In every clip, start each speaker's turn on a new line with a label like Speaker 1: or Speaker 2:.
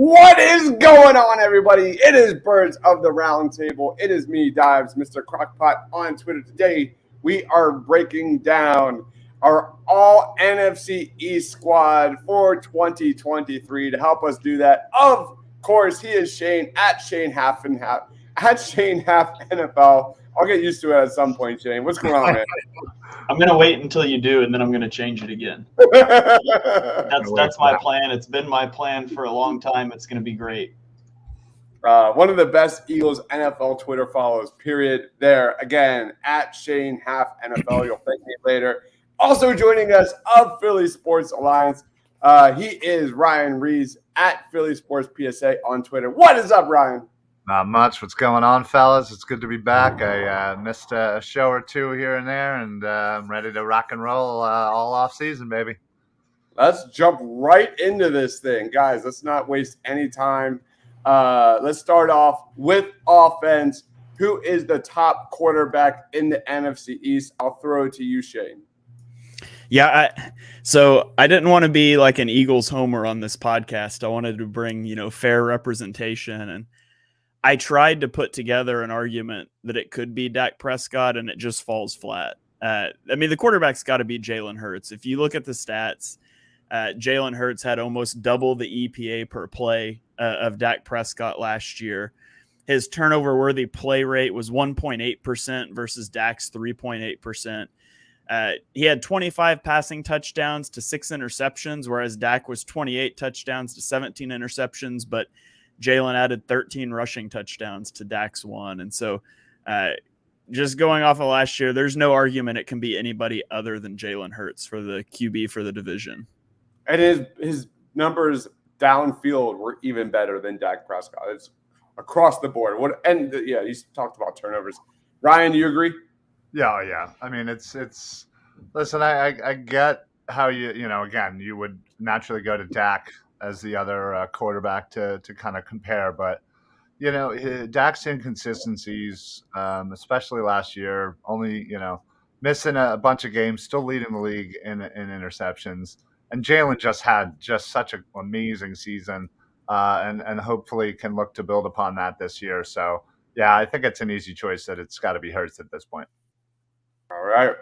Speaker 1: What is going on, everybody? It is Birds of the Round Table. It is me, Dives, Mr. Crockpot on Twitter. Today, we are breaking down our All-NFC East squad for 2023. To help us do that, of course, he is Shane, at Shane Half and Half, at Shane Half NFL. I'll get used to it at some point, Shane. What's going on, man?
Speaker 2: I'm going to wait until you do, and then I'm going to change it again. That's my plan. It's been my plan for a long time. It's going to be great.
Speaker 1: One of the best Eagles NFL Twitter follows, period. There, again, at Shane Half NFL. You'll thank me later. Also joining us of Philly Sports Alliance, he is Ryan Rees, at Philly Sports PSA on Twitter. What is up, Ryan?
Speaker 3: Not much. What's going on, fellas? It's good to be back. I missed a show or two here and there, and I'm ready to rock and roll all off season, baby.
Speaker 1: Let's jump right into this thing. Guys, let's not waste any time. Let's start off with offense. Who is the top quarterback in the NFC East? I'll throw it to you, Shane.
Speaker 4: Yeah, so I didn't want to be like an Eagles homer on this podcast. I wanted to bring, fair representation, and I tried to put together an argument that it could be Dak Prescott, and it just falls flat. The quarterback's got to be Jalen Hurts. If you look at the stats, Jalen Hurts had almost double the EPA per play of Dak Prescott last year. His turnover-worthy play rate was 1.8% versus Dak's 3.8%. He had 25 passing touchdowns to 6 interceptions, whereas Dak was 28 touchdowns to 17 interceptions, but Jalen added 13 rushing touchdowns to Dak's 1. And so just going off of last year, there's no argument it can be anybody other than Jalen Hurts for the QB for the division.
Speaker 1: And his numbers downfield were even better than Dak Prescott. It's across the board. You talked about turnovers. Ryan, do you agree?
Speaker 3: Yeah. I mean, it's listen, I get how you would naturally go to Dak as the other quarterback to kind of compare. But, Dak's inconsistencies, especially last year, only, missing a bunch of games, still leading the league in interceptions. And Jalen just had such an amazing season and hopefully can look to build upon that this year. So, yeah, I think it's an easy choice that it's got to be Hurts at this point.
Speaker 1: All right.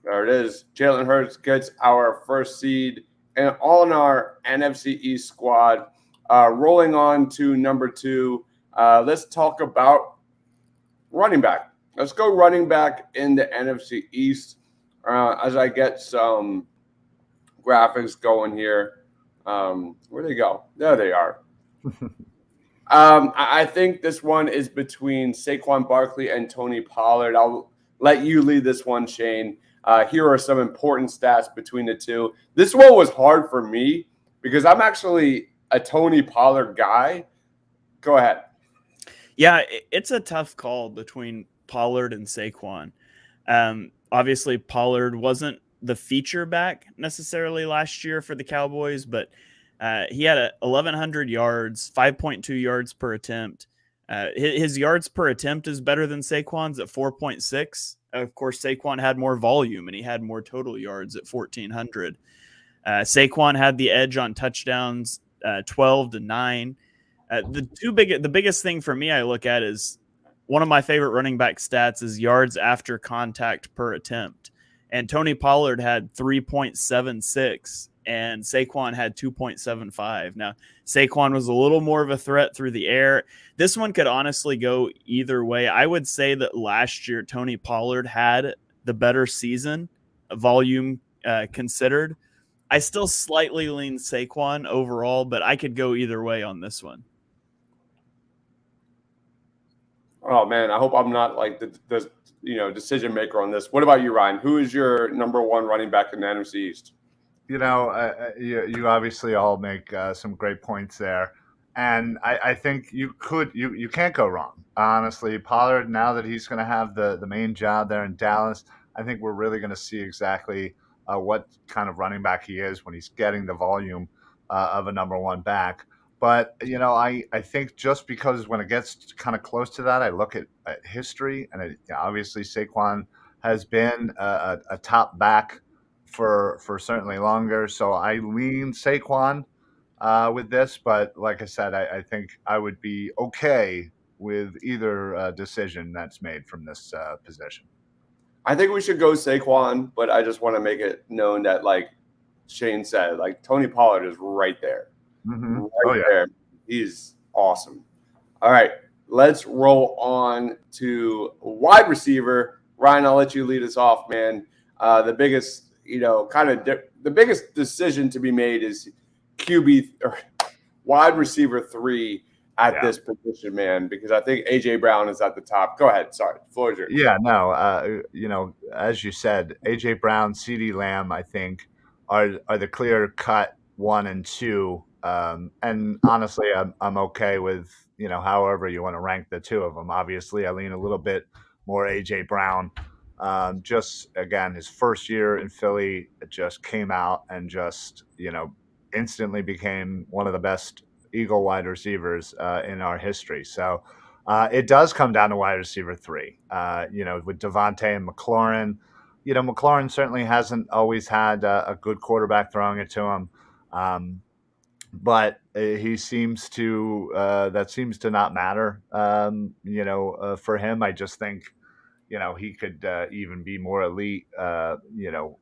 Speaker 1: There it is. Jalen Hurts gets our first seed and all in our NFC East squad. Rolling on to number 2, let's talk about running back. Let's go running back in the NFC East as I get some graphics going here. Where'd they go? There they are. I think this one is between Saquon Barkley and Tony Pollard. I'll let you lead this one, Shane. Here are some important stats between the two. This one was hard for me because I'm actually a Tony Pollard guy. Go ahead.
Speaker 4: Yeah, it's a tough call between Pollard and Saquon. Obviously, Pollard wasn't the feature back necessarily last year for the Cowboys, but he had 1,100 yards, 5.2 yards per attempt. His yards per attempt is better than Saquon's at 4.6. Of course, Saquon had more volume and he had more total yards at 1,400. Saquon had the edge on touchdowns, 12-9. The biggest thing for me I look at is one of my favorite running back stats is yards after contact per attempt. And Tony Pollard had 3.76 and Saquon had 2.75. Now, Saquon was a little more of a threat through the air. This one could honestly go either way. I would say that last year, Tony Pollard had the better season, volume considered. I still slightly lean Saquon overall, but I could go either way on this one.
Speaker 1: Oh, man, I hope I'm not like the decision maker on this. What about you, Ryan? Who is your number 1 running back in the NFC East?
Speaker 3: You obviously all make some great points there. And I think you can't go wrong. Honestly, Pollard, now that he's going to have the main job there in Dallas, I think we're really going to see exactly what kind of running back he is when he's getting the volume of a number 1 back. But, I think just because when it gets kind of close to that, I look at history, and obviously Saquon has been a top back for certainly longer. So I lean Saquon. with this, but like I said, I think I would be okay with either decision that's made from this position.
Speaker 1: I think we should go Saquon, but I just want to make it known that, like Shane said, like Tony Pollard is right there.
Speaker 3: Mm-hmm.
Speaker 1: Right there. He's awesome. All right, let's roll on to wide receiver. Ryan, I'll let you lead us off, man. The biggest, the biggest decision to be made is QB or wide receiver 3 at this position, man, because I think AJ Brown is at the top. Go ahead. Sorry, floor is yours.
Speaker 3: Yeah, no, as you said, AJ Brown, CeeDee Lamb, I think are the clear cut 1 and 2. And honestly, I'm okay with, however you want to rank the two of them. Obviously, I lean a little bit more AJ Brown. Just again, his first year in Philly, it just came out and just, instantly became one of the best Eagle wide receivers in our history. So it does come down to wide receiver 3. With Devontae and McLaurin. McLaurin certainly hasn't always had a good quarterback throwing it to him. But he seems to that seems to not matter. For him, I just think he could even be more elite.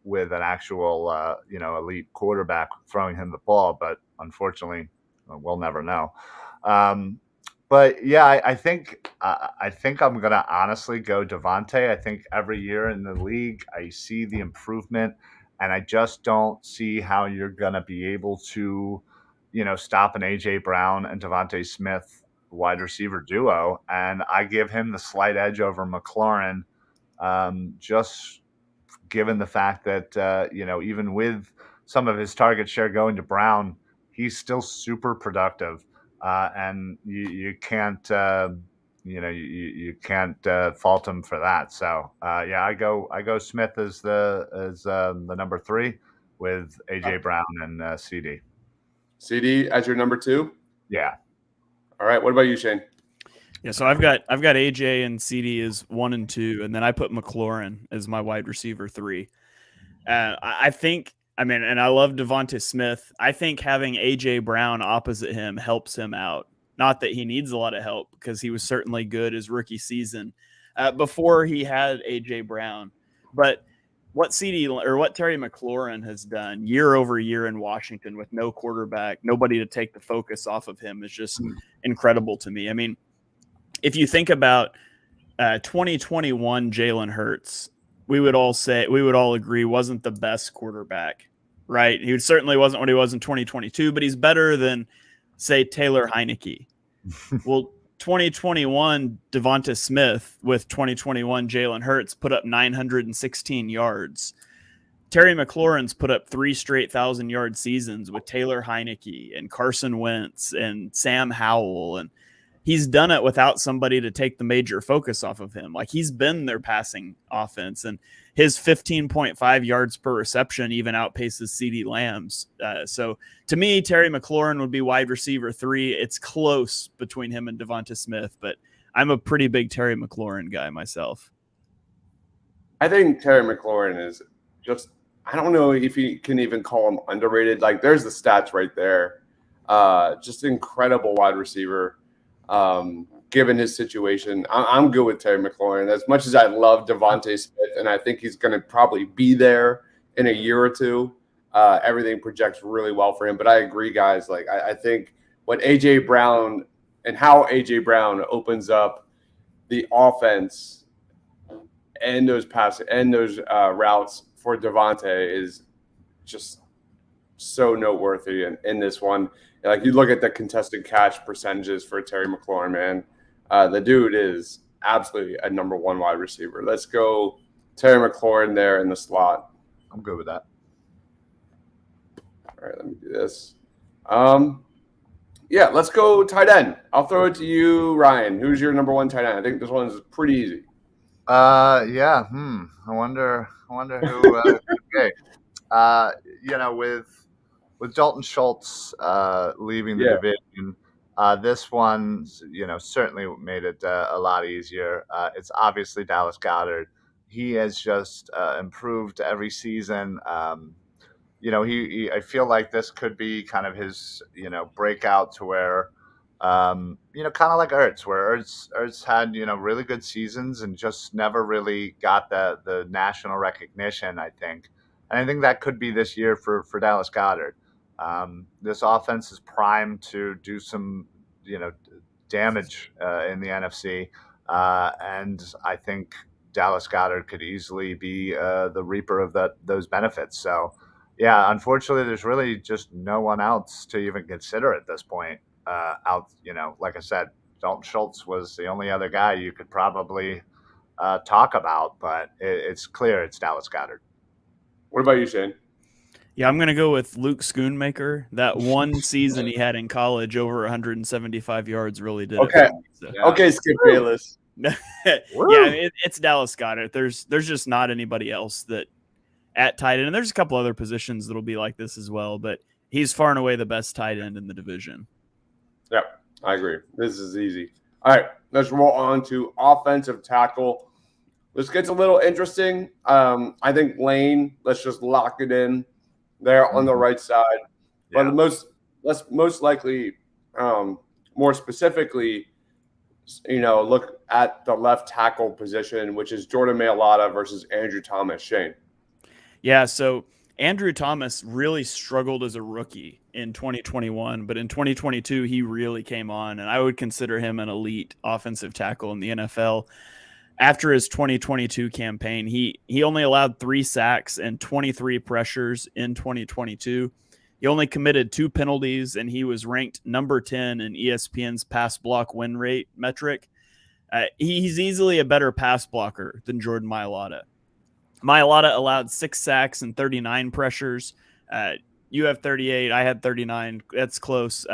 Speaker 3: With an actual elite quarterback throwing him the ball. But unfortunately, we'll never know. But yeah, I think I'm gonna honestly go Devontae. I think every year in the league, I see the improvement, and I just don't see how you're gonna be able to, stop an AJ Brown and Devontae Smith wide receiver duo. And I give him the slight edge over McLaurin, just given the fact that even with some of his target share going to Brown, he's still super productive. And you can't you can't fault him for that. So I go Smith as the number 3 with AJ Brown and CD.
Speaker 1: CD as your number 2.
Speaker 3: Yeah.
Speaker 1: All right. What about you, Shane?
Speaker 4: Yeah, so I've got AJ and CD as 1 and 2, and then I put McLaurin as my wide receiver 3. I think. I mean, and I love Devonta Smith. I think having AJ Brown opposite him helps him out. Not that he needs a lot of help, because he was certainly good his rookie season before he had AJ Brown. But what Terry McLaurin has done year over year in Washington with no quarterback, nobody to take the focus off of him, is just incredible to me. I mean, if you think about 2021 Jalen Hurts, we would all agree wasn't the best quarterback, right? He certainly wasn't what he was in 2022, but he's better than, say, Taylor Heineke. Well, 2021 Devonta Smith with 2021 Jalen Hurts put up 916 yards. Terry McLaurin's put up 3 straight 1,000-yard seasons with Taylor Heineke and Carson Wentz and Sam Howell, and he's done it without somebody to take the major focus off of him. Like, he's been their passing offense, and his 15.5 yards per reception even outpaces CeeDee Lamb's. So to me, Terry McLaurin would be wide receiver 3. It's close between him and Devonta Smith, but I'm a pretty big Terry McLaurin guy myself.
Speaker 1: I think Terry McLaurin is just, I don't know if you can even call him underrated. Like, there's the stats right there. Just incredible wide receiver. Given his situation, I'm good with Terry McLaurin. As much as I love Devonta Smith, and I think he's going to probably be there in a year or two, everything projects really well for him. But I agree, guys. Like, I think what AJ Brown and how AJ Brown opens up the offense and those passes and those routes for Devonta is just so noteworthy in this one. Like, you look at the contested catch percentages for Terry McLaurin, man. The dude is absolutely a number 1 wide receiver. Let's go Terry McLaurin there in the slot.
Speaker 3: I'm good with that.
Speaker 1: All right, let me do this. Let's go tight end. I'll throw it to you, Ryan. Who's your number 1 tight end? I think this one is pretty easy.
Speaker 3: I wonder who. Okay. With Dalton Schultz leaving the division, this one, certainly made it a lot easier. It's obviously Dallas Goedert. He has just improved every season. I feel like this could be kind of his, breakout to where, kind of like Ertz, where Ertz had, really good seasons and just never really got the national recognition, I think. And I think that could be this year for Dallas Goedert. This offense is primed to do some, damage in the NFC. And I think Dallas Goedert could easily be the reaper of those benefits. So, yeah, unfortunately, there's really just no one else to even consider at this point. Like I said, Dalton Schultz was the only other guy you could probably talk about, but it's clear it's Dallas Goedert.
Speaker 1: What about you, Shane?
Speaker 4: Yeah, I'm going to go with Luke Schoonmaker. That one season he had in college, over 175 yards, really did
Speaker 1: Okay.
Speaker 4: it for me. So.
Speaker 1: Yeah. Okay, Skip Bayless.
Speaker 4: It's Dallas Goedert. There's just not anybody else that at tight end. And there's a couple other positions that'll be like this as well, but he's far and away the best tight end in the division.
Speaker 1: Yep, I agree. This is easy. All right, let's roll on to offensive tackle. This gets a little interesting. I think Lane, let's just lock it in there on the right side.
Speaker 3: Yeah.
Speaker 1: But most likely, more specifically, look at the left tackle position, which is Jordan Mailata versus Andrew Thomas. Shane.
Speaker 4: Yeah, so Andrew Thomas really struggled as a rookie in 2021, but in 2022, he really came on, and I would consider him an elite offensive tackle in the NFL. After his 2022 campaign, he only allowed 3 sacks and 23 pressures in 2022. He only committed 2 penalties, and he was ranked number 10 in ESPN's pass block win rate metric. He's easily a better pass blocker than Jordan Mailata. Mailata allowed 6 sacks and 39 pressures. You have 38. I had 39. That's close.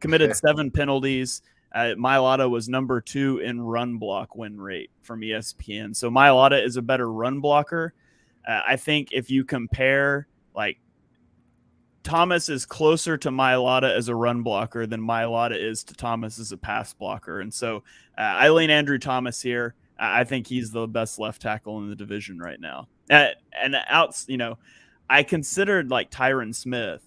Speaker 4: Committed 7 penalties. Mailata was number 2 in run block win rate from ESPN. So Mailata is a better run blocker. I think if you compare, like, Thomas is closer to Mailata as a run blocker than Mailata is to Thomas as a pass blocker. And so I lean Andrew Thomas here. I think he's the best left tackle in the division right now. I considered like Tyron Smith,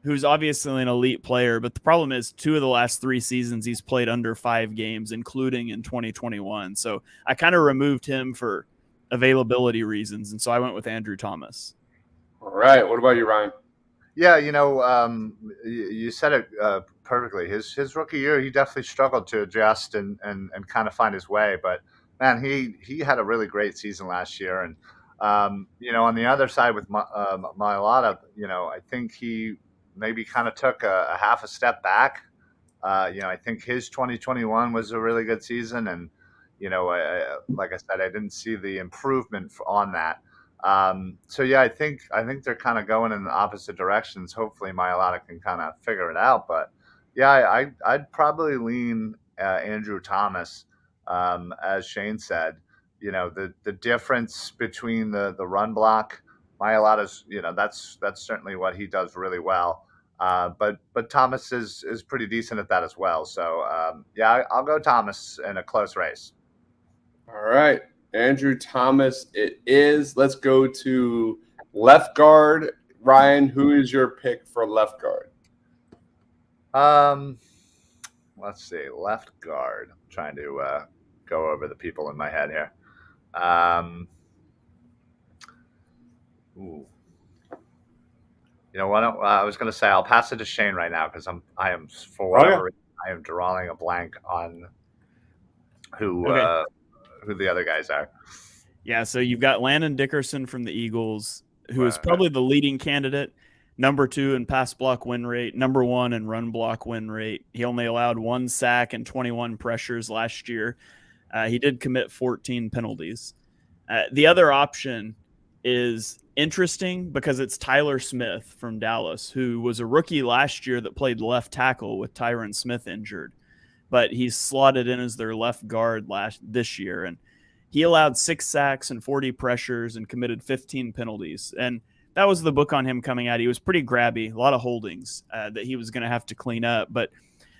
Speaker 4: who's obviously an elite player, but the problem is 2 of the last 3 seasons he's played under 5 games, including in 2021. So I kind of removed him for availability reasons, and so I went with Andrew Thomas.
Speaker 1: All right. What about you, Ryan?
Speaker 3: Yeah, you said it perfectly. His rookie year, he definitely struggled to adjust and kind of find his way, but man, he had a really great season last year. And, on the other side with Mailata, I think he maybe kind of took a half a step back. I think his 2021 was a really good season. And, like I said, I didn't see the improvement on that. So, yeah, I think they're kind of going in the opposite directions. Hopefully Mailata can kind of figure it out. But, yeah, I'd probably lean Andrew Thomas. As Shane said, the difference between the run block, Mailata's, that's certainly what he does really well. But Thomas is pretty decent at that as well. So, I'll go Thomas in a close race.
Speaker 1: All right. Andrew Thomas it is. Let's go to left guard. Ryan, who is your pick for left guard?
Speaker 3: Let's see. Left guard. I'm trying to go over the people in my head here. Ooh. You know what? I was going to say I'll pass it to Shane right now because I am for whatever reason, I am drawing a blank on who the other guys are.
Speaker 4: Yeah, so you've got Landon Dickerson from the Eagles, who is probably the leading candidate. Number 2 in pass block win rate, number 1 in run block win rate. He only allowed 1 sack and 21 pressures last year. He did commit 14 penalties. The other option is interesting because it's Tyler Smith from Dallas, who was a rookie last year that played left tackle with Tyron Smith injured, but he's slotted in as their left guard this year. And he allowed 6 sacks and 40 pressures and committed 15 penalties. And that was the book on him coming out. He was pretty grabby, a lot of holdings that he was going to have to clean up. But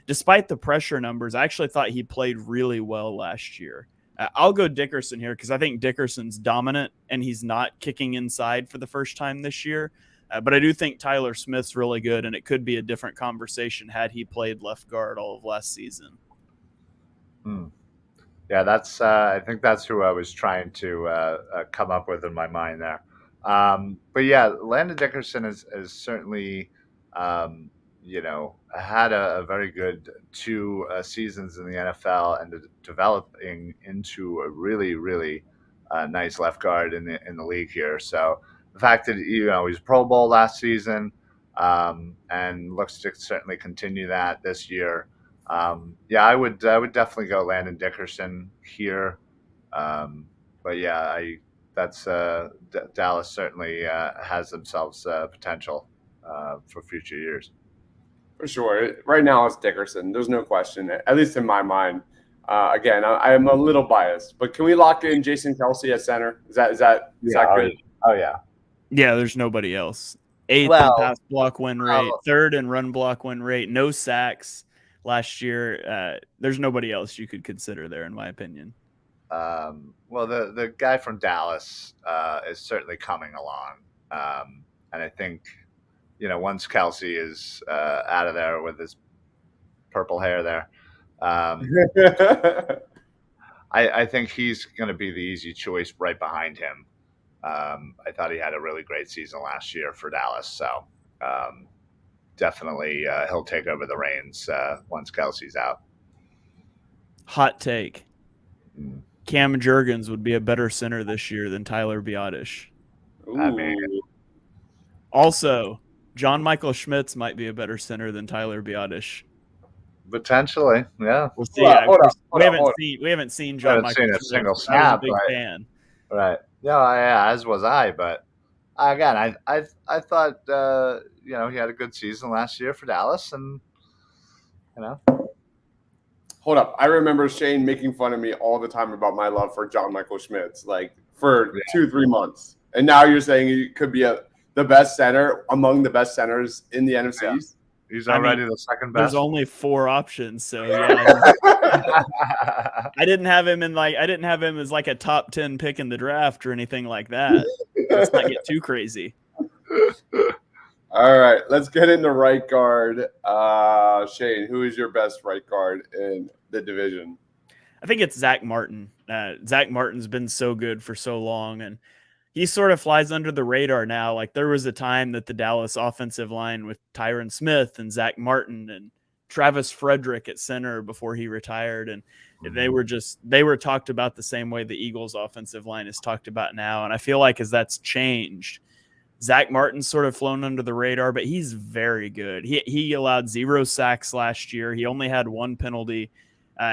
Speaker 4: despite the pressure numbers, I actually thought he played really well last year. I'll go Dickerson here because I think Dickerson's dominant and he's not kicking inside for the first time this year. But I do think Tyler Smith's really good, and it could be a different conversation had he played left guard all of last season.
Speaker 3: Yeah, that's. I think that's who I was trying to come up with in my mind there. But yeah, Landon Dickerson is certainly, had a very good 2 seasons in the NFL and developing into a really, really nice left guard in the league here. So the fact that he's Pro Bowl last season and looks to certainly continue that this year. I would definitely go Landon Dickerson here. But yeah, that's Dallas certainly has themselves potential for future years.
Speaker 1: For sure. Right now it's Dickerson. There's no question, at least in my mind. Again, I am a little biased, but can we lock in Jason Kelce at center? Is that good?
Speaker 3: Oh yeah.
Speaker 4: Yeah, there's nobody else. 8th in pass block win rate, 3rd in run block win rate, no sacks last year. There's nobody else you could consider there, in my opinion.
Speaker 3: Well, the guy from Dallas is certainly coming along, and I think once Kelce is out of there with his purple hair there, I think he's going to be the easy choice right behind him. I thought he had a really great season last year for Dallas, so definitely he'll take over the reins once Kelce's out.
Speaker 4: Hot take. Cam Jurgens would be a better center this year than Tyler Biadasz.
Speaker 3: I mean,
Speaker 4: also, John Michael Schmitz might be a better center than Tyler Biadasz.
Speaker 3: Potentially, yeah.
Speaker 4: We'll see. We haven't seen John Michael
Speaker 3: seen a
Speaker 4: Schmitz.
Speaker 3: single snap.
Speaker 4: I was a big fan.
Speaker 3: Right. Yeah, as was I. But again, I thought he had a good season last year for Dallas, and
Speaker 1: Hold up. I remember Shane making fun of me all the time about my love for John Michael Schmitz, like for 2-3 months. And now you're saying he could be the best center among the best centers in the NFC East?
Speaker 3: He's already the second best.
Speaker 4: There's only 4 options, so yeah. I didn't have him as like a top 10 pick in the draft or anything like that. Let's not get too crazy.
Speaker 1: All right, let's get into right guard. Shane, who is your best right guard in the division?
Speaker 4: I think it's Zach Martin. Zach Martin's been so good for so long, and he sort of flies under the radar now. Like there was a time that the Dallas offensive line with Tyron Smith and Zach Martin and Travis Frederick at center before he retired, and they were talked about the same way the Eagles offensive line is talked about now. And I feel like as that's changed, Zach Martin's sort of flown under the radar, but he's very good. He allowed 0 sacks last year. He only had 1 penalty.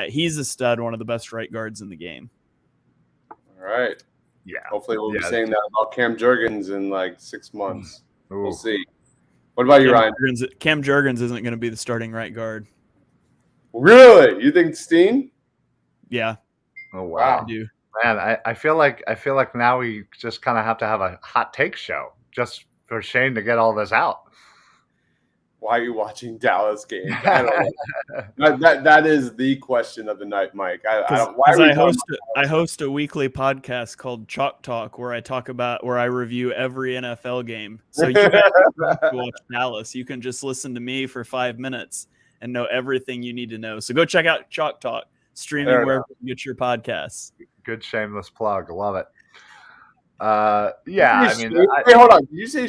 Speaker 4: He's a stud, one of the best right guards in the game.
Speaker 1: All right.
Speaker 3: Yeah.
Speaker 1: Hopefully we'll be saying that about Cam Jurgens in like 6 months.
Speaker 3: Ooh.
Speaker 1: We'll see. What about you, Ryan?
Speaker 4: Cam Jurgens isn't going to be the starting right guard.
Speaker 1: Really? You think Steen?
Speaker 4: Yeah.
Speaker 3: Oh wow.
Speaker 4: I do.
Speaker 3: Man, I feel like now we just kind of have to have a hot take show just for Shane to get all this out.
Speaker 1: Why are you watching Dallas games? I don't know. that is the question of the night, Mike.
Speaker 4: I host a weekly podcast called Chalk Talk where I review every NFL game. So you guys don't have to watch Dallas. You can just listen to me for 5 minutes and know everything you need to know. So go check out Chalk Talk, streaming wherever you get your podcasts.
Speaker 3: Good shameless plug. Love it.
Speaker 1: Wait, hold on. Did you say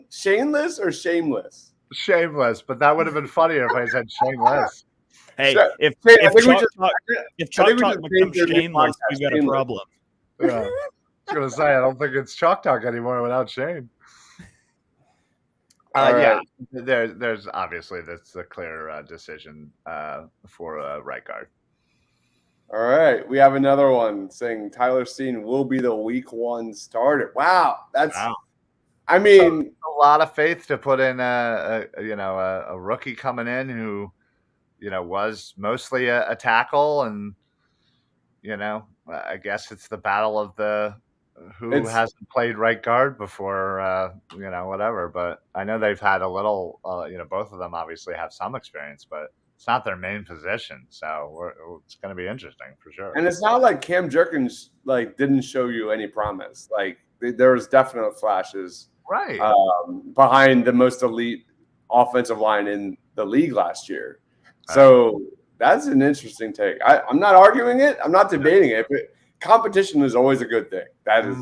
Speaker 1: shameless or shameless?
Speaker 3: Shameless, but that would have been funnier if I said shameless.
Speaker 4: Hey, if Chalk Talk becomes shameless, we've got a problem.
Speaker 3: Yeah. I was going to say, I don't think it's Chalk Talk anymore without Shane. Yeah, there's obviously that's a clear decision for a right guard.
Speaker 1: All right, we have another one saying Tyler Steen will be the week 1 starter. Wow, I mean,
Speaker 3: a lot of faith to put in a rookie coming in who, was mostly a tackle, and I guess it's the battle of who hasn't played right guard before, whatever. But I know they've had a little, both of them obviously have some experience, but it's not their main position, so it's going to be interesting for sure.
Speaker 1: And it's not like Cam Jurgens didn't show you any promise. Like there was definite flashes.
Speaker 3: Right.
Speaker 1: behind the most elite offensive line in the league last year. So that's an interesting take. I'm not arguing it. I'm not debating it. But competition is always a good thing. That is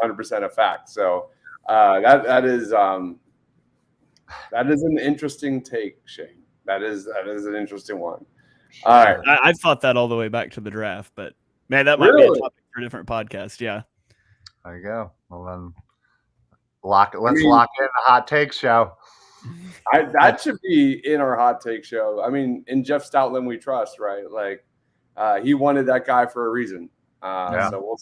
Speaker 1: 100% a fact. So that is an interesting take, Shane. That is an interesting one. All right.
Speaker 4: I've thought that all the way back to the draft, but man, that might be a topic for a different podcast. Yeah.
Speaker 3: There you go. Well, then lock in the hot take show.
Speaker 1: That should be in our hot take show. I mean, in Jeff Stoutland we trust, right? Like he wanted that guy for a reason. So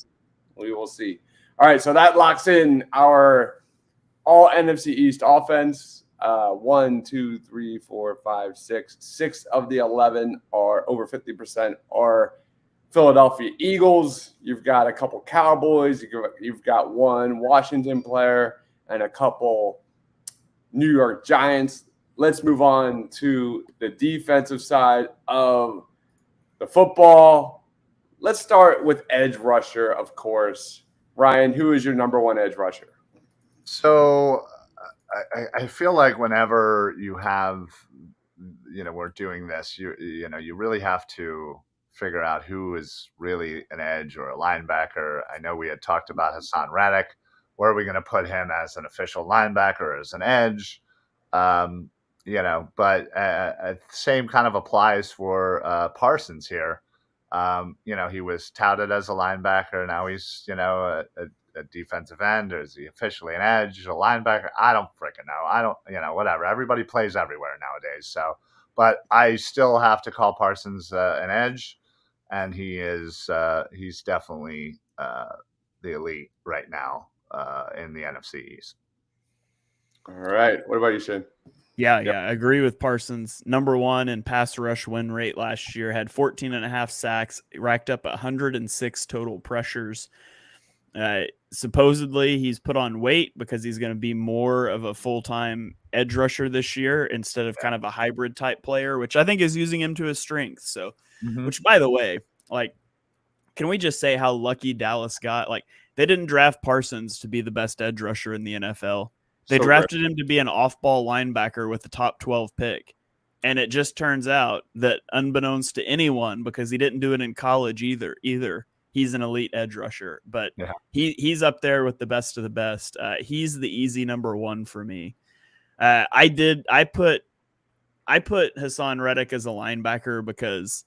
Speaker 1: we will see. All right, so that locks in our all NFC East offense. 1, 2, 3, 4, 5, 6. 6 of the 11 are over 50% are Philadelphia Eagles. You've got a couple Cowboys. You've got one Washington player and a couple New York Giants. Let's move on to the defensive side of the football. Let's start with edge rusher, of course. Ryan, who is your number one edge rusher?
Speaker 3: So I feel like whenever you have, we're doing this, you really have to figure out who is really an edge or a linebacker. I know we had talked about Hassan Reddick. Where are we going to put him as an official linebacker or as an edge? But same kind of applies for Parsons here. He was touted as a linebacker. Now he's, a defensive end, or is he officially an edge, a linebacker? I don't freaking know. I don't, whatever. Everybody plays everywhere nowadays. So, but I still have to call Parsons an edge, and he's definitely the elite right now in the NFC East.
Speaker 1: All right. What about you, Shane?
Speaker 4: Yeah, I agree with Parsons. Number one in pass rush win rate last year, had 14.5 sacks, racked up 106 total pressures. Supposedly he's put on weight because he's going to be more of a full-time edge rusher this year instead of kind of a hybrid type player, which I think is using him to his strengths. So, which by the way, like, can we just say how lucky Dallas got? Like, they didn't draft Parsons to be the best edge rusher in the NFL. They drafted him to be an off-ball linebacker with the top 12 pick. And it just turns out that unbeknownst to anyone, because he didn't do it in college either, he's an elite edge rusher. But he's up there with the best of the best. He's the easy number one for me. I put Hassan Reddick as a linebacker because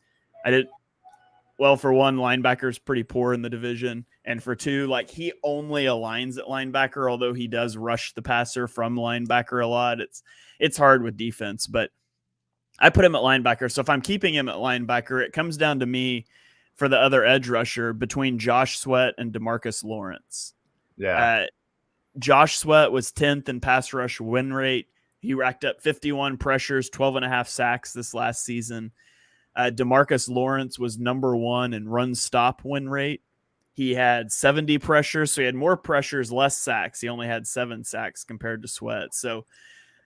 Speaker 4: for one, linebacker is pretty poor in the division. And for two, like, he only aligns at linebacker, although he does rush the passer from linebacker a lot. It's hard with defense, but I put him at linebacker. So if I'm keeping him at linebacker, it comes down to me for the other edge rusher between Josh Sweat and DeMarcus Lawrence.
Speaker 3: Yeah.
Speaker 4: Josh Sweat was 10th in pass rush win rate. He racked up 51 pressures, 12.5 sacks this last season. DeMarcus Lawrence was number one in run stop win rate. He had 70 pressures, so he had more pressures, less sacks. He only had 7 sacks compared to Sweat. So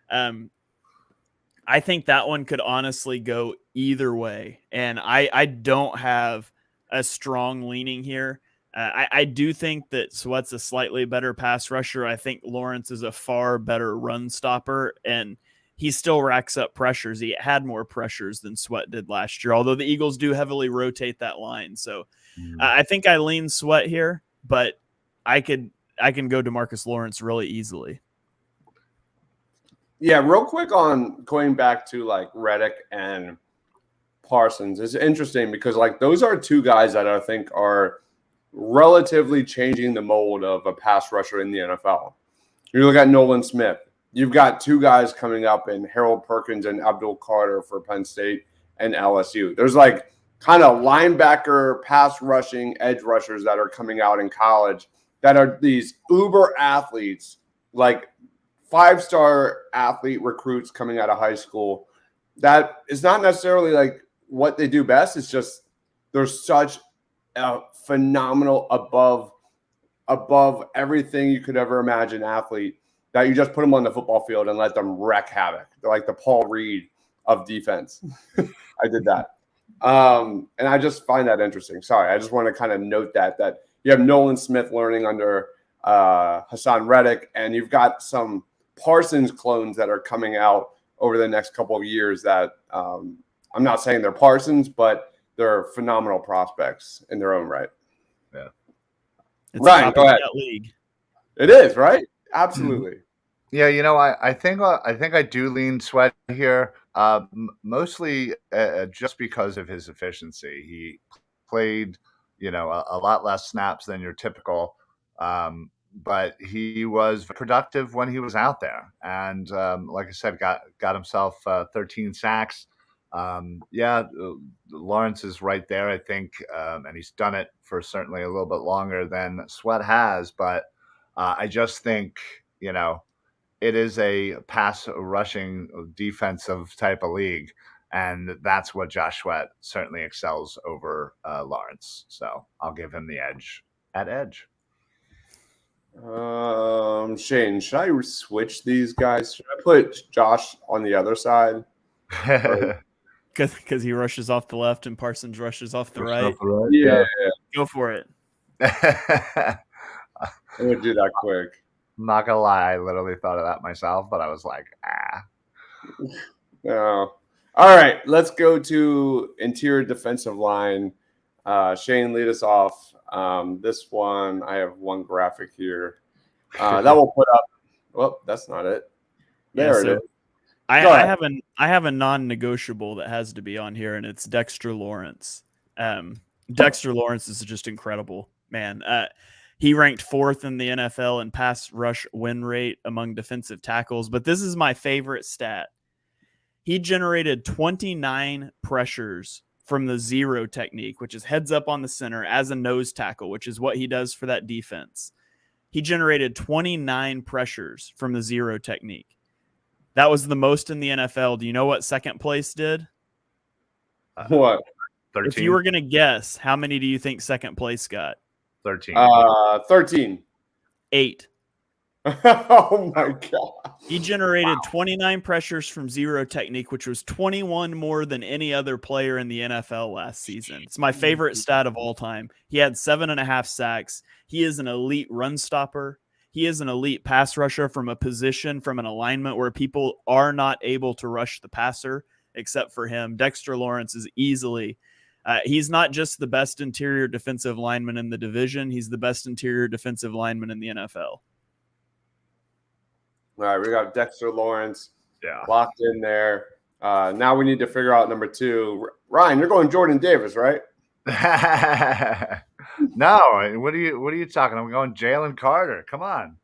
Speaker 4: I think that one could honestly go either way. And I don't have a strong leaning here. I do think that Sweat's a slightly better pass rusher. I think Lawrence is a far better run stopper, and he still racks up pressures. He had more pressures than Sweat did last year, although the Eagles do heavily rotate that line. So I think I lean Sweat here, but I can go DeMarcus Lawrence really easily.
Speaker 1: Yeah, real quick on going back to like Reddick and Parsons. It's interesting because like those are two guys that I think are relatively changing the mold of a pass rusher in the NFL. You look at Nolan Smith. You've got two guys coming up in Harold Perkins and Abdul Carter for Penn State and LSU. There's like kind of linebacker, pass rushing, edge rushers that are coming out in college that are these uber athletes, like 5-star athlete recruits coming out of high school. That is not necessarily like what they do best. It's just there's such a phenomenal above everything you could ever imagine athlete that you just put them on the football field and let them wreak havoc. They're like the Paul Reed of defense. I did that. And I just find that interesting. Sorry, I just want to kind of note that you have Nolan Smith learning under Hassan Reddick, and you've got some Parsons clones that are coming out over the next couple of years that I'm not saying they're Parsons, but they're phenomenal prospects in their own right.
Speaker 3: Yeah.
Speaker 4: It's
Speaker 1: Ryan, go ahead.
Speaker 4: League.
Speaker 1: It is, right? Absolutely.
Speaker 3: Yeah, I think I do lean Sweat here, mostly just because of his efficiency. He played, a lot less snaps than your typical, but he was productive when he was out there, and like I said, got himself 13 sacks. Lawrence is right there, I think, and he's done it for certainly a little bit longer than Sweat has, but I just think, it is a pass rushing defensive type of league, and that's what Josh Sweat certainly excels over Lawrence. So I'll give him the edge at edge.
Speaker 1: Shane, should I switch these guys? Should I put Josh on the other side?
Speaker 4: Because he rushes off the left and Parsons rushes off the right.
Speaker 1: Yeah.
Speaker 4: Go for it.
Speaker 1: I'm going to do that quick.
Speaker 3: I'm not gonna lie, I literally thought of that myself, but I was like,
Speaker 1: No. All right, let's go to interior defensive line. Shane, lead us off. This one, I have one graphic here that we'll put up. Well, that's not it. There it is.
Speaker 4: I have a non-negotiable that has to be on here, and it's Dexter Lawrence. Dexter Lawrence is just incredible, man. He ranked 4th in the NFL in pass rush win rate among defensive tackles. But this is my favorite stat. He generated 29 pressures from the zero technique, which is heads up on the center as a nose tackle, which is what he does for that defense. He generated 29 pressures from the zero technique. That was the most in the NFL. Do you know what second place did?
Speaker 1: What?
Speaker 3: 13.
Speaker 4: If you were going to guess, how many do you think second place got?
Speaker 3: 13.
Speaker 1: 13.
Speaker 4: 8.
Speaker 1: Oh my God.
Speaker 4: He generated 29 pressures from zero technique, which was 21 more than any other player in the NFL last season. It's my favorite stat of all time. He had 7.5 sacks. He is an elite run stopper. He is an elite pass rusher from a position, from an alignment where people are not able to rush the passer except for him. Dexter Lawrence is easily he's not just the best interior defensive lineman in the division. He's the best interior defensive lineman in the NFL.
Speaker 1: All right, we got Dexter Lawrence locked in there. Now we need to figure out number 2. Ryan, you're going Jordan Davis, right?
Speaker 3: No, what are you talking? I'm going Jalen Carter. Come on.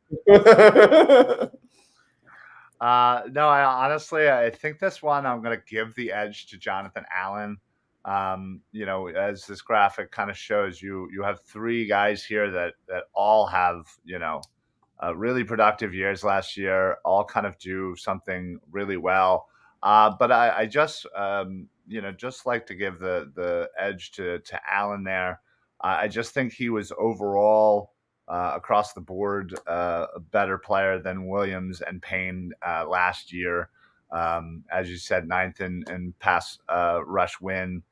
Speaker 3: No, I think this one I'm going to give the edge to Jonathan Allen. As this graphic kind of shows, you have 3 guys here that all have, really productive years last year, all kind of do something really well. But I just, just like to give the edge to Allen there. I just think he was overall across the board a better player than Williams and Payne last year. As you said, 9th in pass rush win.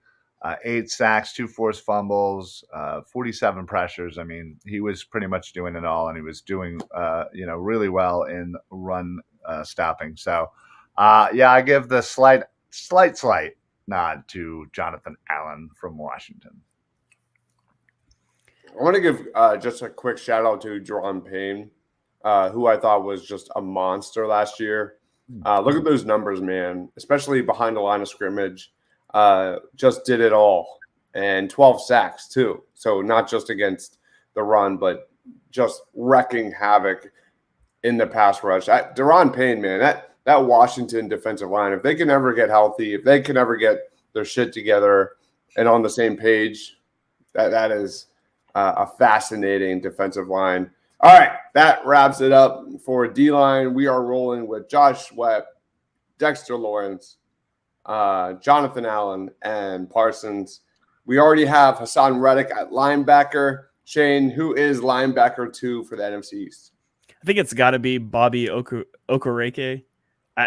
Speaker 3: 8 sacks, 2 forced fumbles, 47 pressures. I mean, he was pretty much doing it all, and he was doing, really well in run stopping. So, I give the slight nod to Jonathan Allen from Washington.
Speaker 1: I want to give just a quick shout out to Jerron Payne, who I thought was just a monster last year. Look at those numbers, man, especially behind the line of scrimmage. Just did it all, and 12 sacks too. So not just against the run, but just wrecking havoc in the pass rush. Jerron Payne, man, that Washington defensive line, if they can ever get healthy, if they can ever get their shit together and on the same page, that is a fascinating defensive line. All right, that wraps it up for D-line. We are rolling with Josh Sweat, Dexter Lawrence, Jonathan Allen, and Parsons. We already have Hassan Reddick at linebacker. Shane, who is linebacker 2 for the NFC East?
Speaker 4: I think it's got to be Bobby Okereke.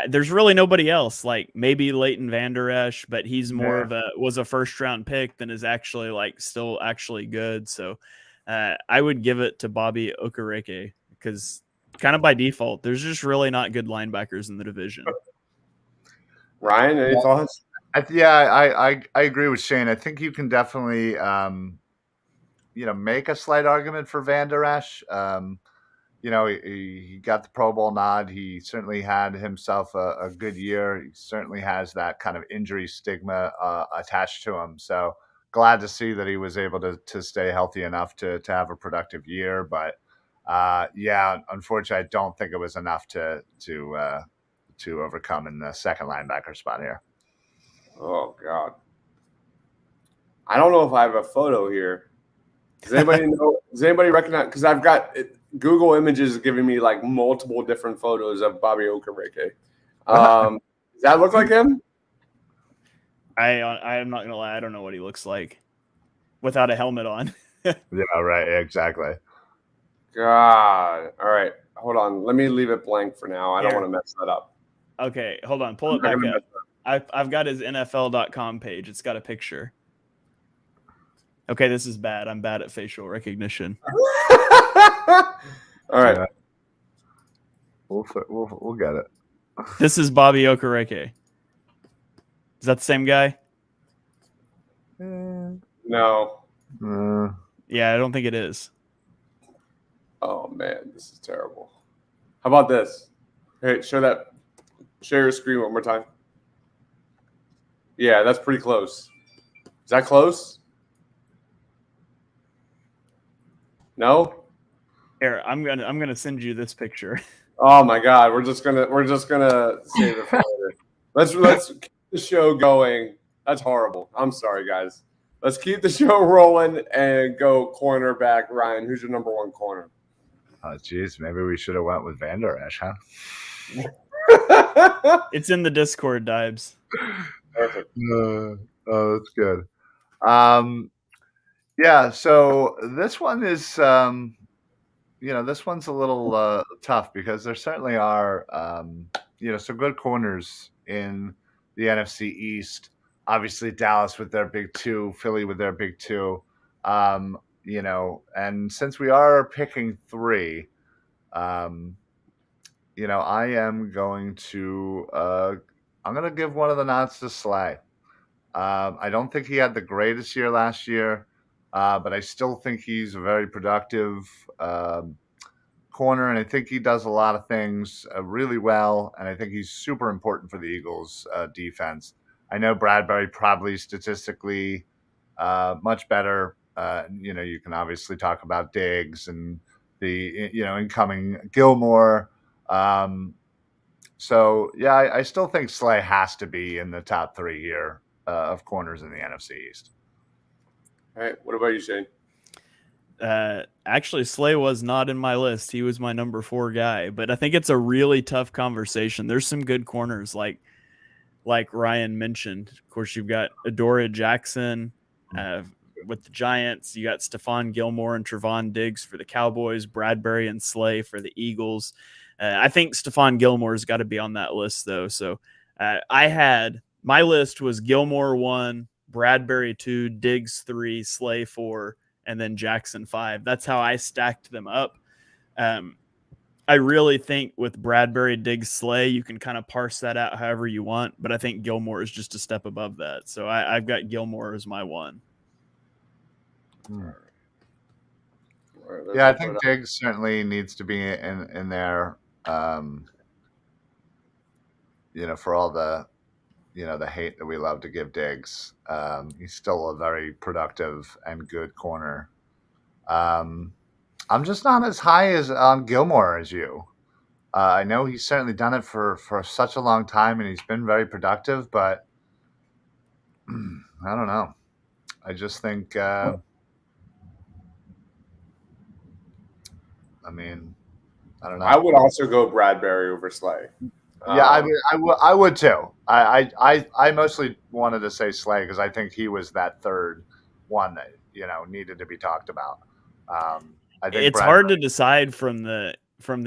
Speaker 4: There's really nobody else. Like maybe Leighton Vander Esch, but he's more was a first round pick than is actually still actually good. So I would give it to Bobby Okereke because kind of by default, there's just really not good linebackers in the division.
Speaker 1: Ryan, any thoughts?
Speaker 3: I agree with Shane. I think you can definitely make a slight argument for Van Der Esch. He got the Pro Bowl nod. He certainly had himself a good year. He certainly has that kind of injury stigma attached to him. So glad to see that he was able to stay healthy enough to have a productive year. But unfortunately, I don't think it was enough to overcome in the second linebacker spot here.
Speaker 1: Oh God, I don't know if I have a photo here. Does anybody know? Does anybody recognize? Because I've got Google Images giving me like multiple different photos of Bobby Okereke. Does that look like him?
Speaker 4: I am not gonna lie. I don't know what he looks like without a helmet on.
Speaker 3: Yeah, right. Exactly.
Speaker 1: God. All right. Hold on. Let me leave it blank for now. I don't want to mess that up.
Speaker 4: Okay, hold on. Pull it back up. I've got his NFL.com page. It's got a picture. Okay, this is bad. I'm bad at facial recognition.
Speaker 1: All right.
Speaker 3: Yeah. We'll get it.
Speaker 4: This is Bobby Okereke. Is that the same guy?
Speaker 1: No.
Speaker 4: Yeah, I don't think it is.
Speaker 1: Oh man, this is terrible. How about this? Hey, share your screen one more time. Yeah, that's pretty close. Is that close? No?
Speaker 4: Here, I'm gonna send you this picture.
Speaker 1: Oh my God, we're just gonna save it for later. Let's keep the show going. That's horrible. I'm sorry, guys. Let's keep the show rolling and go cornerback. Ryan, who's your number one corner?
Speaker 3: Oh, geez, maybe we should have went with Van Der Esch, huh?
Speaker 4: It's in the Discord, Dibes.
Speaker 1: Perfect.
Speaker 3: Oh, that's good. So this one is, this one's a little tough because there certainly are, some good corners in the NFC East. Obviously, Dallas with their big two, Philly with their big two. And since we are picking three, I am going to I'm going to give one of the nods to Slay. I don't think he had the greatest year last year, but I still think he's a very productive corner, and I think he does a lot of things really well, and I think he's super important for the Eagles' defense. I know Bradbury probably statistically much better. You can obviously talk about Diggs and the incoming Gilmore. I still think Slay has to be in the top three here of corners in the NFC East.
Speaker 1: All right, what about you, Shane?
Speaker 4: Actually, Slay was not in my list. He was my number 4 guy, but I think it's a really tough conversation. There's some good corners, like Ryan mentioned. Of course, you've got Adoree Jackson with the Giants. You got Stephon Gilmore and Trevon Diggs for the Cowboys, Bradbury and Slay for the Eagles. I think Stephon Gilmore's got to be on that list, though. So my list was Gilmore 1, Bradbury 2, Diggs 3, Slay 4, and then Jackson 5. That's how I stacked them up. I really think with Bradbury, Diggs, Slay, you can kind of parse that out however you want, but I think Gilmore is just a step above that. So I've got Gilmore as my 1.
Speaker 3: Yeah, I think Diggs certainly needs to be in there. For all the the hate that we love to give Diggs, he's still a very productive and good corner. I'm just not as high on Gilmore as you. I know he's certainly done it for such a long time, and he's been very productive, but I don't know. I just think, I don't know.
Speaker 1: I would also go Bradbury over Slay.
Speaker 3: Yeah, I would too. I mostly wanted to say Slay because I think he was that third one that needed to be talked about. I think
Speaker 4: it's hard to decide from the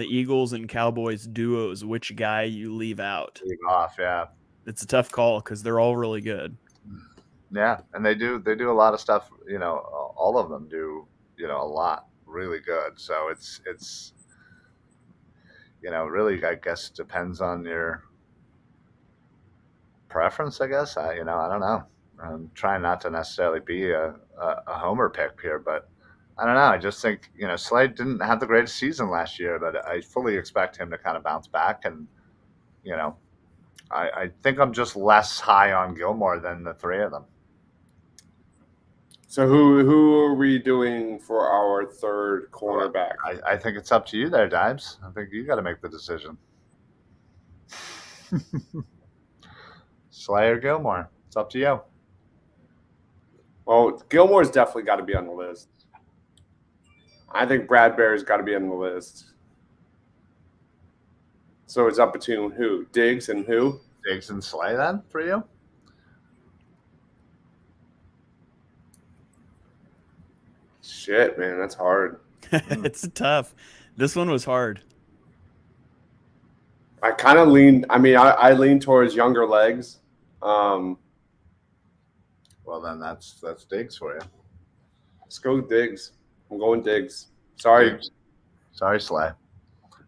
Speaker 4: Eagles and Cowboys duos which guy you leave out.
Speaker 3: Leave off, yeah.
Speaker 4: It's a tough call because they're all really good.
Speaker 3: Yeah, and they do a lot of stuff. All of them do a lot, really good. So it's really, I guess, depends on your preference. I guess I don't know. I'm trying not to necessarily be a homer pick here, but I don't know. I just think Slade didn't have the greatest season last year, but I fully expect him to kind of bounce back. And I think I'm just less high on Gilmore than the three of them.
Speaker 1: So who are we doing for our third cornerback?
Speaker 3: I think it's up to you there, Dibes. I think you got to make the decision. Slay or Gilmore? It's up to you.
Speaker 1: Well, Gilmore's definitely got to be on the list. I think Bradbury's got to be on the list. So it's up between who? Diggs and who?
Speaker 3: Diggs and Slay then for you?
Speaker 1: Shit, man, that's hard.
Speaker 4: It's tough. This one was hard.
Speaker 1: I kind of lean. I mean, I lean towards younger legs.
Speaker 3: Well, then that's Diggs for you.
Speaker 1: Let's go Diggs. I'm going Diggs. Sorry,
Speaker 3: Slay.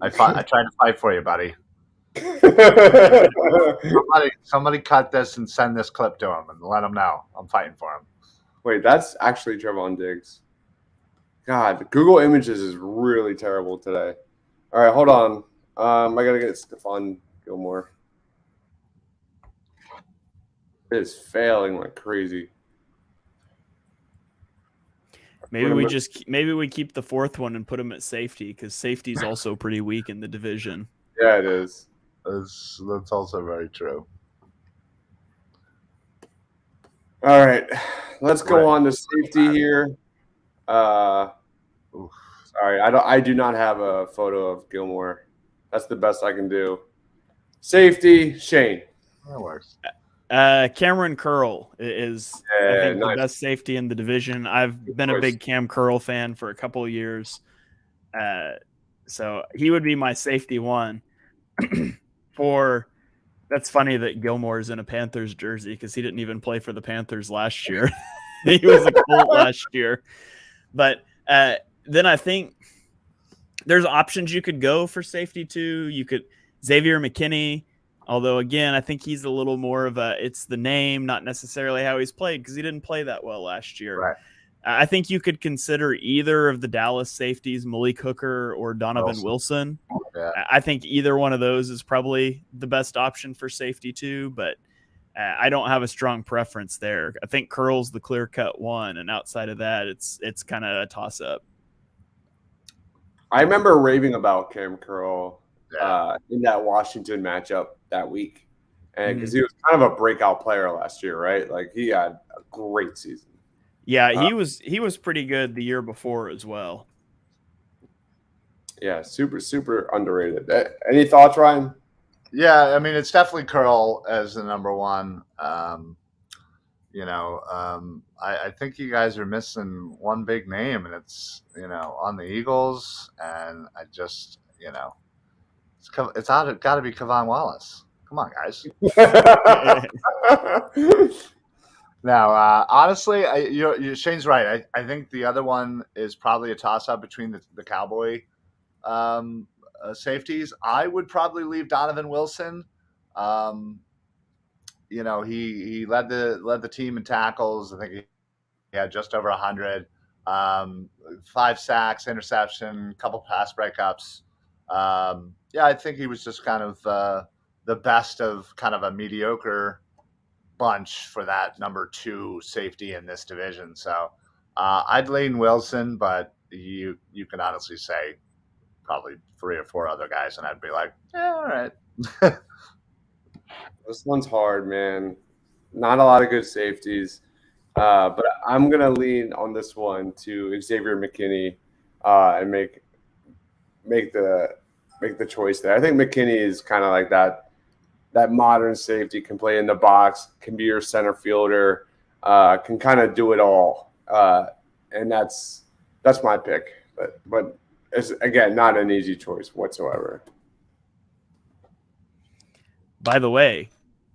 Speaker 3: I tried to fight for you, buddy. Somebody cut this and send this clip to him and let him know I'm fighting for him.
Speaker 1: Wait, that's actually Trevon Diggs. God, Google Images is really terrible today. All right, hold on. I gotta get Stephon Gilmore. It is failing like crazy.
Speaker 4: Maybe we keep the fourth one and put him at safety because safety's also pretty weak in the division.
Speaker 1: Yeah, it is.
Speaker 3: That's also very true.
Speaker 1: All right, let's go on to safety here. Sorry, I do not have a photo of Gilmore. That's the best I can do. Safety, Shane.
Speaker 3: That works.
Speaker 4: Cameron Curl is I think the best safety in the division. I've been a big Cam Curl fan for a couple of years. So he would be my safety one. That's funny that Gilmore's in a Panthers jersey because he didn't even play for the Panthers last year. He was a Colt last year. But then I think there's options you could go for safety too. You could Xavier McKinney, although again, I think he's a little more of it's the name, not necessarily how he's played because he didn't play that well last year.
Speaker 3: Right.
Speaker 4: I think you could consider either of the Dallas safeties, Malik Hooker or Donovan Wilson.
Speaker 3: Yeah.
Speaker 4: I think either one of those is probably the best option for safety too, but I don't have a strong preference there. I think Curl's the clear-cut one, and outside of that, it's kind of a toss-up.
Speaker 1: I remember raving about Cam Curl in that Washington matchup that week, and because he was kind of a breakout player last year, right? Like he had a great season.
Speaker 4: Yeah, he was pretty good the year before as well.
Speaker 1: Yeah, super underrated. Any thoughts, Ryan?
Speaker 3: Yeah, I mean it's definitely Curl as the number one. I think you guys are missing one big name, and it's on the Eagles, and I just it's got to be Kevon Wallace. Come on, guys. Now, honestly, Shane's right. I think the other one is probably a toss-up between the Cowboy safeties. I would probably leave Donovan Wilson. He led the team in tackles. I think he had just over 100, 5 sacks, interception, couple pass breakups. I think he was just kind of the best of kind of a mediocre bunch for that number 2 safety in this division. So I'd lean Wilson, but you can honestly say probably 3 or 4 other guys, and I'd be like, all right.
Speaker 1: This one's hard, man. Not a lot of good safeties, but I'm gonna lean on this one to Xavier McKinney and make the choice there. I think McKinney is kind of like that modern safety, can play in the box, can be your center fielder, can kind of do it all, and that's my pick. But it's again not an easy choice whatsoever.
Speaker 4: By the way,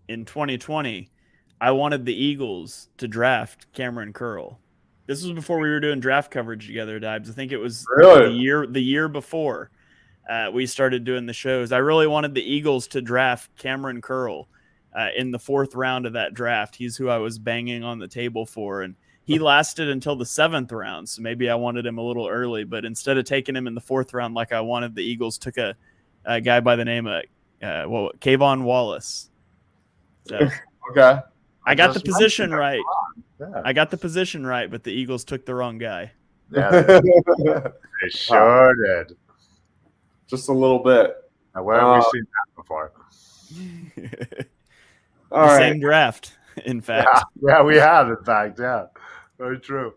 Speaker 4: in 2020, I wanted the Eagles to draft Cameron Curl. This was before we were doing draft coverage together, Dibs. I think it was
Speaker 1: Really?
Speaker 4: the year before we started doing the shows. I really wanted the Eagles to draft Cameron Curl in the 4th round of that draft. He's who I was banging on the table for, and he lavasted until the 7th round. So maybe I wanted him a little early, but instead of taking him in the 4th round like I wanted, the Eagles took a guy by the name of Kayvon Wallace. So
Speaker 1: Okay.
Speaker 4: I got the position right. Yeah. I got the position right, but the Eagles took the wrong guy.
Speaker 3: Yeah, they sure did.
Speaker 1: Just a little bit.
Speaker 3: Now, where have we seen that before?
Speaker 4: All right. Same draft, in fact.
Speaker 3: Yeah, we have, in fact. Yeah, very true.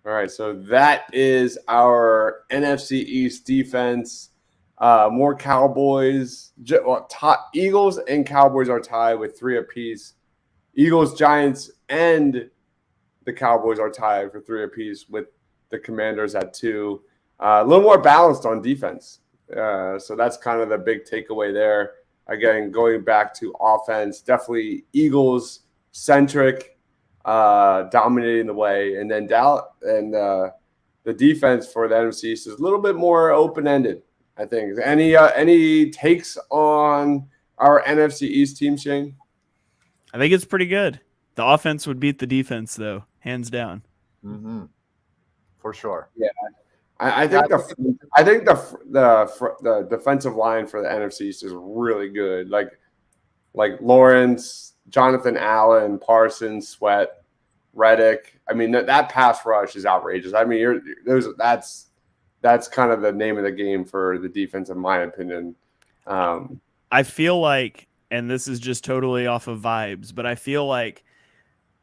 Speaker 1: All right, so that is our NFC East defense. More Cowboys. Eagles and Cowboys are tied with 3 apiece. Eagles, Giants, and the Cowboys are tied for 3 apiece with the Commanders at 2. A little more balanced on defense. So that's kind of the big takeaway there. Again, going back to offense, definitely Eagles-centric, dominating the way. And then the defense for the NFC East is a little bit more open-ended, I think. Any takes on our NFC East team, Shane?
Speaker 4: I think it's pretty good. The offense would beat the defense, though, hands down.
Speaker 3: Mm-hmm. For sure.
Speaker 1: Yeah, I think the defensive line for the NFC East is really good. Like Lawrence, Jonathan Allen, Parsons, Sweat, Reddick. I mean that pass rush is outrageous. I mean that's kind of the name of the game for the defense, in my opinion.
Speaker 4: I feel like, and this is just totally off of vibes, but I feel like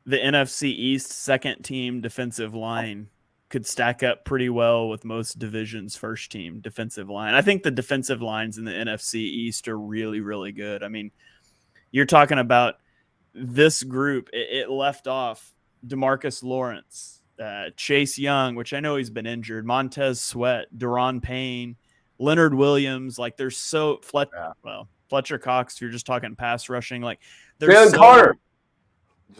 Speaker 4: the NFC East second team defensive line could stack up pretty well with most divisions' first team defensive line. I think the defensive lines in the NFC East are really, really good. I mean, you're talking about this group. It left off DeMarcus Lawrence, Chase Young, which I know he's been injured, Montez Sweat, Daron Payne, Leonard Williams. Like there's Fletcher Cox, if you're just talking pass rushing, like there's
Speaker 1: Carter.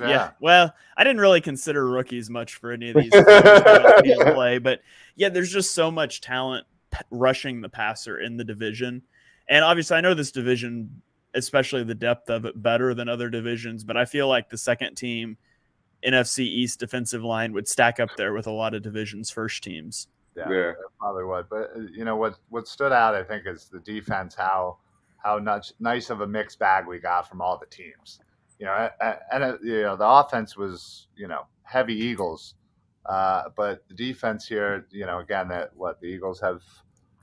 Speaker 4: Yeah. Well, I didn't really consider rookies much for any of these play, but yeah, there's just so much talent rushing the passer in the division. And obviously I know this division, especially the depth of it, better than other divisions, but I feel like the second team NFC East defensive line would stack up there with a lot of divisions' first teams.
Speaker 3: Yeah, it probably would. But you know what stood out, I think, is the defense. How nice of a mixed bag we got from all the teams. You know, and the offense was heavy Eagles, but the defense here, again, the Eagles have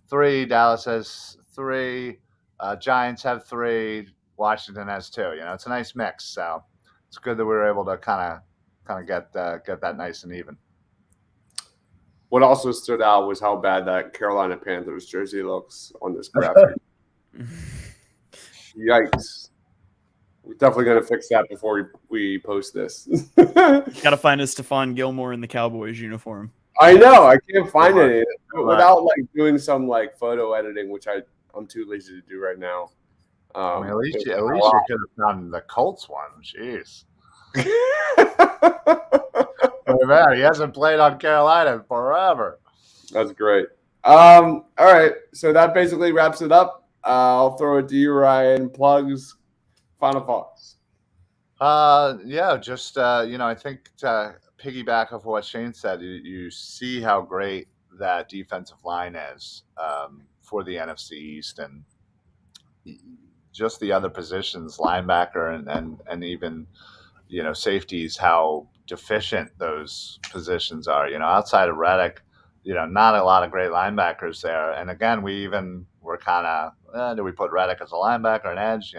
Speaker 3: 3, Dallas has 3, Giants have 3, Washington has 2. It's a nice mix, so it's good that we were able to kind of get that nice and even.
Speaker 1: What also stood out was how bad that Carolina Panthers jersey looks on this graphic. Yikes. We're definitely going to fix that before we post this.
Speaker 4: Got to find a Stephon Gilmore in the Cowboys uniform.
Speaker 1: I know. I can't find it without doing some photo editing, which I'm too lazy to do right now.
Speaker 3: At least you could have found the Colts one. Jeez. Man, he hasn't played on Carolina forever.
Speaker 1: That's great. All right. So that basically wraps it up. I'll throw it to you, Ryan. Plugs. Final thoughts.
Speaker 3: Just I think to piggyback off what Shane said, you see how great that defensive line is for the NFC East, and just the other positions, linebacker and even safeties, how deficient those positions are. Outside of Reddick, not a lot of great linebackers there. And again, we even were kind of, do we put Reddick as a linebacker, an edge,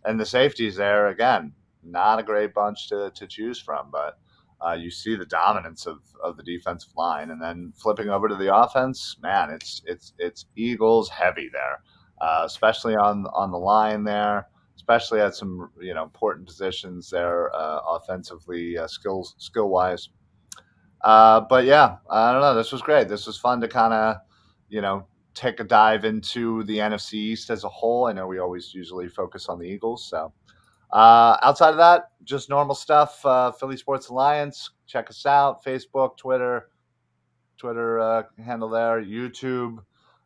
Speaker 3: And the safeties there, again, not a great bunch to choose from, but you see the dominance of the defensive line. And then flipping over to the offense, man, it's Eagles heavy there, especially on the line there, especially at some important positions there offensively, skill wise. But yeah, I don't know. This was great. This was fun to kind of take a dive into the NFC East as a whole. I know we always usually focus on the Eagles, so Outside of that, just normal stuff. Philly Sports Alliance. Check us out. Facebook, Twitter handle there, YouTube.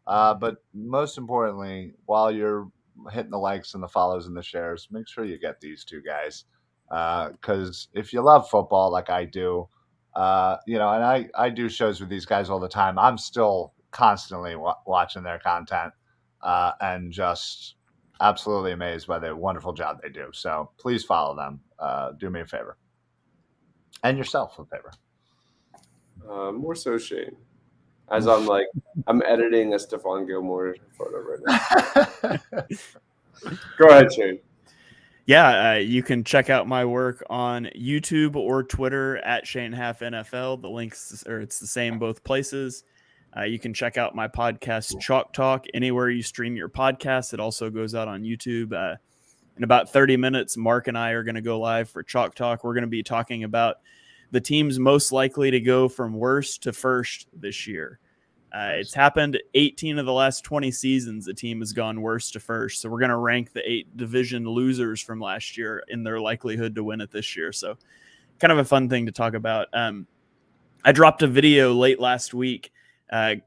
Speaker 3: But most importantly, while you're hitting the likes and the follows and the shares, make sure you get these two guys. Because if you love football like I do, and I do shows with these guys all the time, I'm still constantly watching their content and just absolutely amazed by the wonderful job they do. So please follow them. Do me a favor. And yourself a favor.
Speaker 1: More so Shane. As I'm editing a Stephon Gilmore photo right now. Go ahead, Shane.
Speaker 4: Yeah, you can check out my work on YouTube or Twitter at Shane Half NFL. The links it's the same both places. You can check out my podcast Chalk Talk anywhere you stream your podcast. It also goes out on YouTube. In about 30 minutes, Mark and I are going to go live for Chalk Talk. We're going to be talking about the teams most likely to go from worst to first this year. It's happened 18 of the last 20 seasons. A team has gone worst to first. So we're going to rank the 8 division losers from last year in their likelihood to win it this year. So kind of a fun thing to talk about. I dropped a video late last week on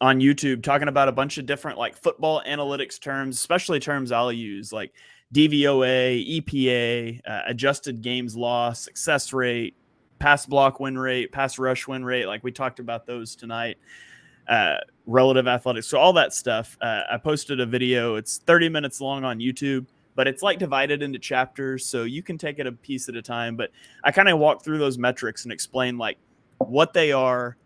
Speaker 4: YouTube talking about a bunch of different like football analytics terms, especially terms I'll use like DVOA, EPA, adjusted games lost, success rate, pass block win rate, pass rush win rate. Like we talked about those tonight. Relative athletics. So all that stuff. I posted a video. It's 30 minutes long on YouTube, but it's like divided into chapters. So you can take it a piece at a time. But I kind of walk through those metrics and explain like what they are,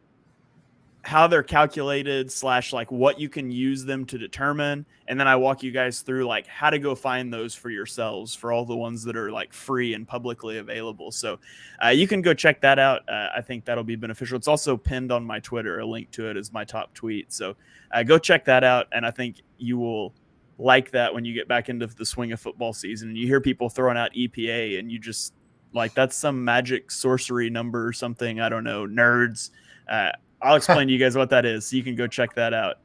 Speaker 4: how they're calculated / like what you can use them to determine. And then I walk you guys through like how to go find those for yourselves for all the ones that are like free and publicly available. So you can go check that out. I think that'll be beneficial. It's also pinned on my Twitter. A link to it is my top tweet. So go check that out. And I think you will like that when you get back into the swing of football season and you hear people throwing out EPA and you just like, that's some magic sorcery number or something. I don't know, nerds. I'll explain to you guys what that is. So you can go check that out.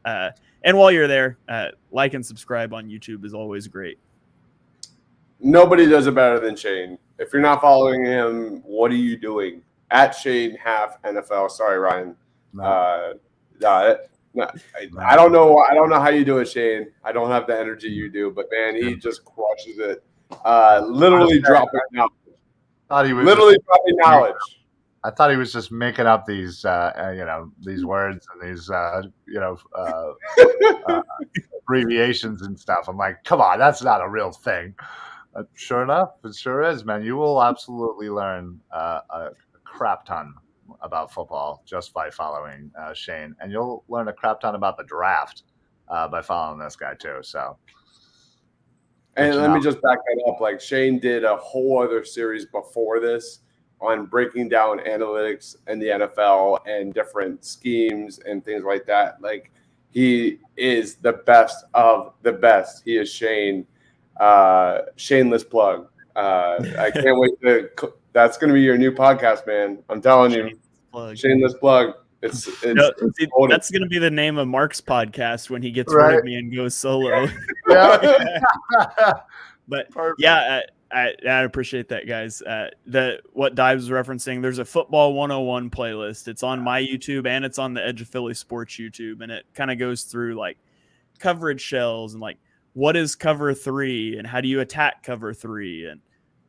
Speaker 4: And while you're there, like and subscribe on YouTube is always great.
Speaker 1: Nobody does it better than Shane. If you're not following him, what are you doing? At Shane Half NFL. Sorry, Ryan.
Speaker 3: No.
Speaker 1: I don't know. I don't know how you do it, Shane. I don't have the energy you do, but man, he just crushes it. Literally dropping knowledge. Dropping knowledge.
Speaker 3: I thought he was just making up these, these words and these, abbreviations and stuff. I'm like, come on, that's not a real thing. Sure enough, it sure is, man. You will absolutely learn a crap ton about football just by following Shane, and you'll learn a crap ton about the draft by following this guy too. So,
Speaker 1: and let me just back that up. Like Shane did a whole other series before this on breaking down analytics in the NFL and different schemes and things like that. Like he is the best of the best. He is Shane. Shameless plug. I can't wait that's going to be your new podcast, man. I'm telling you. Shameless plug. It's
Speaker 4: that's going to be the name of Mark's podcast when he gets rid of me and goes solo. But perfect. Yeah, I appreciate that, guys. What Dives was referencing, there's a Football 101 playlist. It's on my YouTube and it's on the Edge of Philly Sports YouTube, and it kind of goes through like coverage shells and like what is cover 3 and how do you attack cover 3 and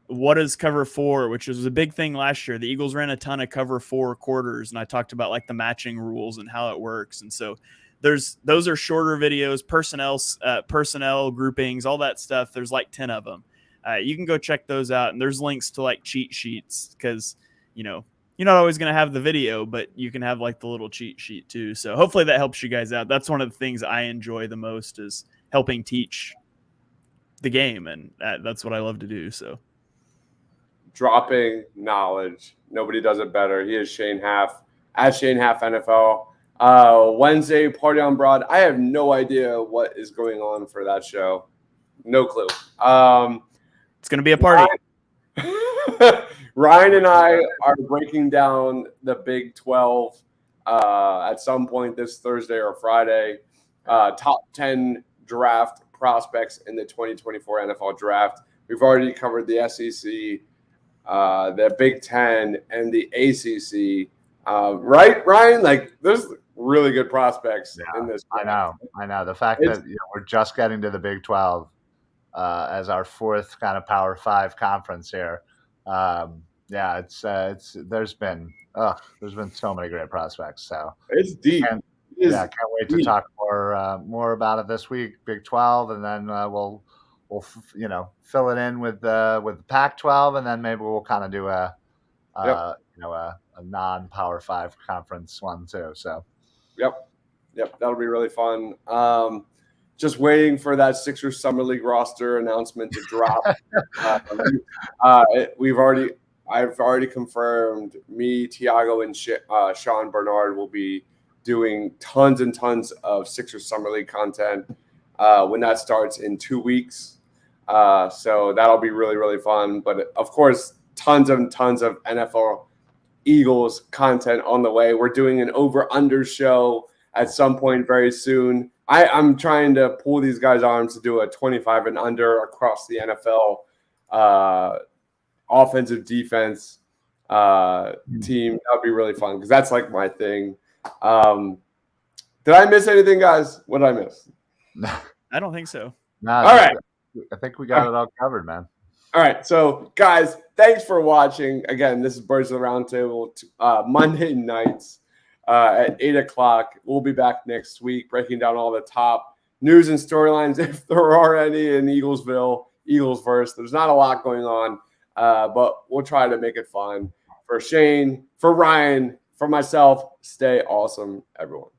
Speaker 4: what is cover 4, which was a big thing last year. The Eagles ran a ton of cover 4 quarters, and I talked about like the matching rules and how it works. And so those are shorter videos, personnel groupings, all that stuff. There's like 10 of them. You can go check those out, and there's links to like cheat sheets because, you're not always going to have the video, but you can have like the little cheat sheet too. So hopefully that helps you guys out. That's one of the things I enjoy the most is helping teach the game, and that's what I love to do. So
Speaker 1: dropping knowledge. Nobody does it better. He is Shane Half at Shane Half NFL. Wednesday, Party on Broad. I have no idea what is going on for that show. No clue.
Speaker 4: It's going to be a party.
Speaker 1: Ryan and I are breaking down the Big 12 at some point this Thursday or Friday. Top 10 draft prospects in the 2024 NFL draft. We've already covered the SEC, the Big Ten, and the ACC. Right, Ryan? Like, there's really good prospects in this.
Speaker 3: I know. The fact that we're just getting to the Big 12 as our fourth kind of Power 5 conference here. It's there's been so many great prospects. So
Speaker 1: it's deep.
Speaker 3: Can't wait to talk more about it this week. Big 12, and then we'll fill it in with the Pac-12, and then maybe we'll kind of do a non-Power 5 conference one too. So
Speaker 1: Yep, that'll be really fun. Just waiting for that Sixers Summer League roster announcement to drop. I've already confirmed me, Tiago, and Sean Bernard will be doing tons and tons of Sixers Summer League content when that starts in 2 weeks. So that'll be really, really fun. But of course, tons and tons of NFL Eagles content on the way. We're doing an over-under show at some point very soon. I'm trying to pull these guys' arms to do a 25 and under across the NFL offensive defense team. That would be really fun because that's like my thing. Did I miss anything, guys? What did I miss?
Speaker 4: I don't think so.
Speaker 3: No,
Speaker 1: all right.
Speaker 3: I think we got it all covered, man.
Speaker 1: All right. So, guys, thanks for watching. Again, this is Birds of the Roundtable Monday nights at 8 o'clock. We'll be back next week breaking down all the top news and storylines, if there are any, in Eaglesville, Eaglesverse. There's not a lot going on, but we'll try to make it fun. For Shane, for Ryan, for myself, stay awesome, everyone.